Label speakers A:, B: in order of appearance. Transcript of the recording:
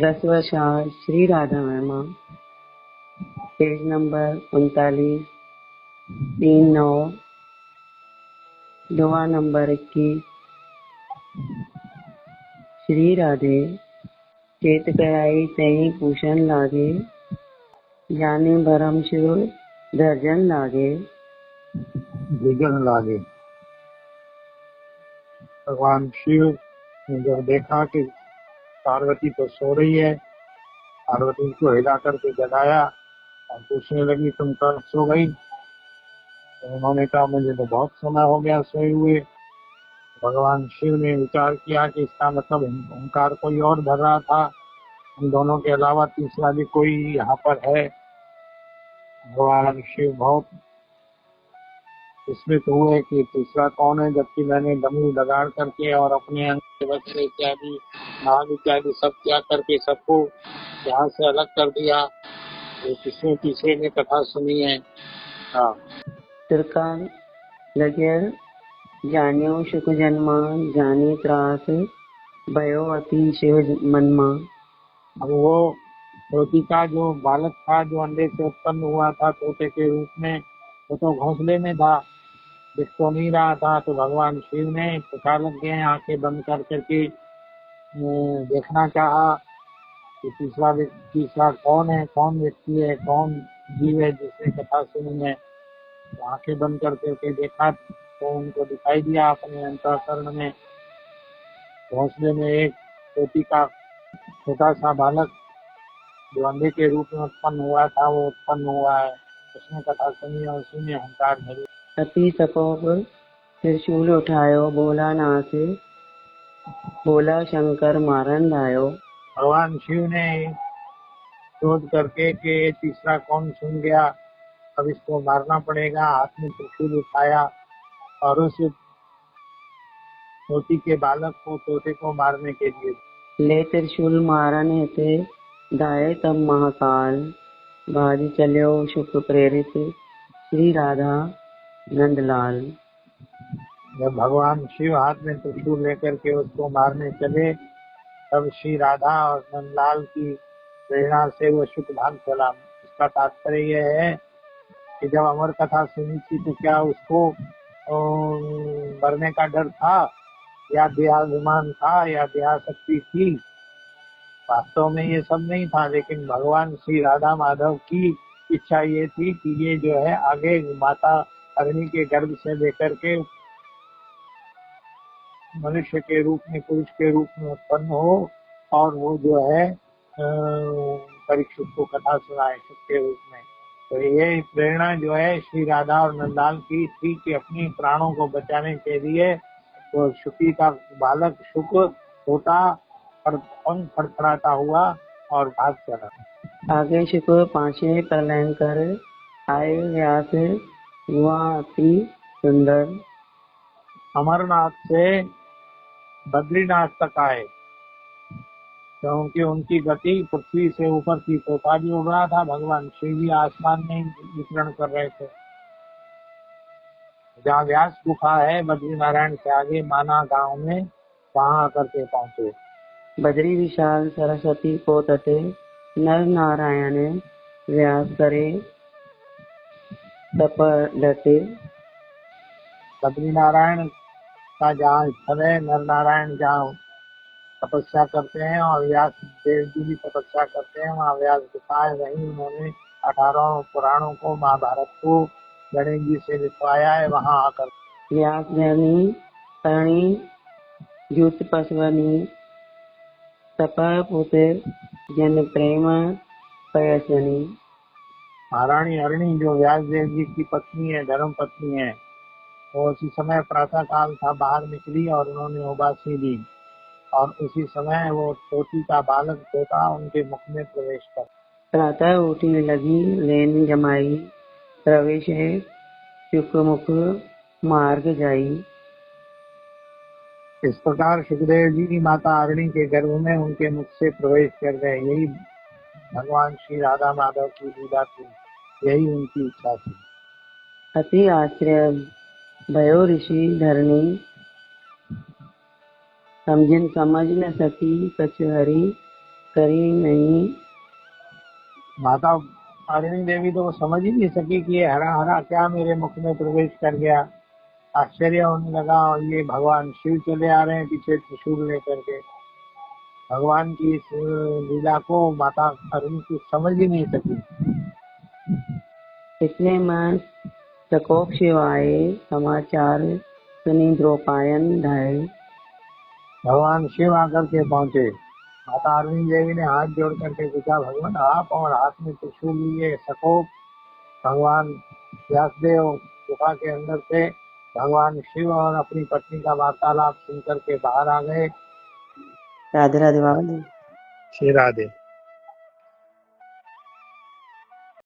A: रसवशाल Shri Radha Verma, page number 39, 3-9, दुआ number 21। Shri Radhe चेत कयाई तई पूषण लागे, जाने भरम शिव दर्जन लागे।
B: विघन लागे। भगवान शिव ने जब देखा कि पार्वती तो सो रही है, पार्वती को हिला करके जगाया और पूछने लगी तुम कब सो गई। तो उन्होंने कहा मुझे तो बहुत समय हो गया सोए हुए। भगवान शिव ने विचार किया कि इसका मतलब ओंकार कोई और भर रहा था, हम दोनों के अलावा तीसरा भी कोई यहाँ पर है। भगवान शिव बहुत विस्मित हुए कि तीसरा कौन है, जबकि मैंने डमरू लगाड़ करके और अपने अंग के वस्त्र इत्यादि नाग इत्यादि सब त्याग करके सबको यहाँ से अलग कर दिया। तो किसने तीसरे ने कथा सुनी है। हाँ,
A: त्रिकाल लगे जान्यो शुक जन्मा, जाने त्रास भयो अति शिव मनमा।
B: अब वो तोती का जो बालक था जो अंडे से उत्पन्न हुआ था तोते के रूप में, वो तो घोंसले में था, दिख तो नहीं रहा था। तो भगवान शिव ने पता लग गए, आंखें बंद कर करके देखना चाहा कि तीसरा कौन है, कौन व्यक्ति है, कौन जीव है जिसने कथा सुनी है। तो आंखें बंद कर करके देखा तो उनको दिखाई दिया अपने अंतःकरण में, घोंसले में एक तोती का छोटा सा बालक जो अंडे के रूप में उत्पन्न हुआ था वो उत्पन्न हुआ है। उसने कथा सुनी और उसी ने अहंकार धरी।
A: अति सकोप त्रिशूल उठायो, बोला नाथ बोला शंकर मारन लायो।
B: भगवान शिव ने क्रोध करके कि ये तीसरा कौन सुन गया, अब इसको मारना पड़ेगा। हाथ में त्रिशूल उठाया और उस तोती के बालक को, तोते को मारने के लिए
A: ले त्रिशूल मारन हेते दाये तब महाकाल, भाज चल्यो शुक प्रेरित श्री राधा नंदलाल।
B: जब भगवान शिव हाथ में त्रिशूल लेकर के उसको मारने चले, तब श्री राधा और नंदलाल की प्रेरणा से वो शुक भाग चला। इसका तात्पर्य यह है कि जब अमर कथा सुनी थी तो क्या उसको मरने का डर था, या देहाभिमान था, या देहाशक्ति थी। वास्तव में ये सब नहीं था, लेकिन भगवान श्री राधा माधव की इच्छा ये थी कि ये जो है आगे माता अग्नि के गर्भ से लेकर के मनुष्य के रूप में, पुरुष के रूप में उत्पन्न हो और वो जो है परीक्षित को कथा सुनाए शुक के रूप में। तो ये प्रेरणा जो है श्री राधा और नंदलाल की थी कि अपनी प्राणों को बचाने के लिए तो शुकी का बालक शुक होता और पंख फड़फड़ाता हुआ और भाग चला।
A: आगे शुक पांचे प्रलयंकर आए व्यास हुआ अति सुंदर।
B: अमरनाथ से बद्रीनाथ तक आए, क्योंकि उनकी गति पृथ्वी से ऊपर थी। तोता भी उड़ रहा था, भगवान शिव भी आसमान में विचरण कर रहे थे। जहाँ व्यास गुफा है बद्रीनारायण से आगे माना गांव में, वहां आकर के पहुंचे।
A: बद्री विशाल सरस्वती को तटे, नर नारायण व्यास करे तप डटे।
B: बद्रीनारायण का जहाँ स्थल है, नर नारायण जहाँ तपस्या करते हैं और व्यास देव जी भी तपस्या करते हैं, वहाँ व्यास गुफा है। वहीं उन्होंने 18 पुराणों को, महाभारत को गणेश जी से लिखवाया है। वहाँ आकर
A: व्यास धरणी करणी जुत पसवनी, तप पुत्र जन प्रेम पयसनी।
B: महारानी हरणी जो व्यास देव जी की पत्नी है, धर्म पत्नी है, वो उसी समय प्रातः काल था, बाहर निकली और उन्होंने उबासी दी और उसी समय वो तोती का बालक तोता उनके मुख में प्रवेश कर।
A: प्रातः उठी लगी लेन जमाई, प्रवेश शुक मुख मार्ग जाई।
B: इस प्रकार सुखदेव जी माता अग्नि के गर्भ में उनके मुख से प्रवेश कर गए। यही भगवान श्री राधा माधव की लीला थी, यही उनकी इच्छा थी।
A: अति आश्चर्य भयो ऋषि धरणी, समझ न सकी कछु हरि करी नहीं।
B: माता अरुणी देवी तो वो समझ ही नहीं सकी कि ये हरा हरा क्या मेरे मुख में प्रवेश कर गया। आश्चर्य होने लगा और ये भगवान शिव चले आ रहे हैं पीछे त्रिशूल लेकर के। भगवान की इस लीला को माता अरुणी कुछ समझ ही नहीं सकी।
A: इतने में प्रकोप शिव आए, समाचार सुनी द्रौपायन ढाए।
B: भगवान शिव आकर के पहुंचे। माता अरुणी देवी ने हाथ जोड़ करके पूछा, भगवान आप और हाथ में त्रिशूल लिए सकोप। भगवान व्यासदेव गुफा के अंदर से भगवान शिव और अपनी पत्नी का वार्तालाप सुन करके बाहर आ गए।
A: राधे राधे बाबा जी।
B: श्री राधे।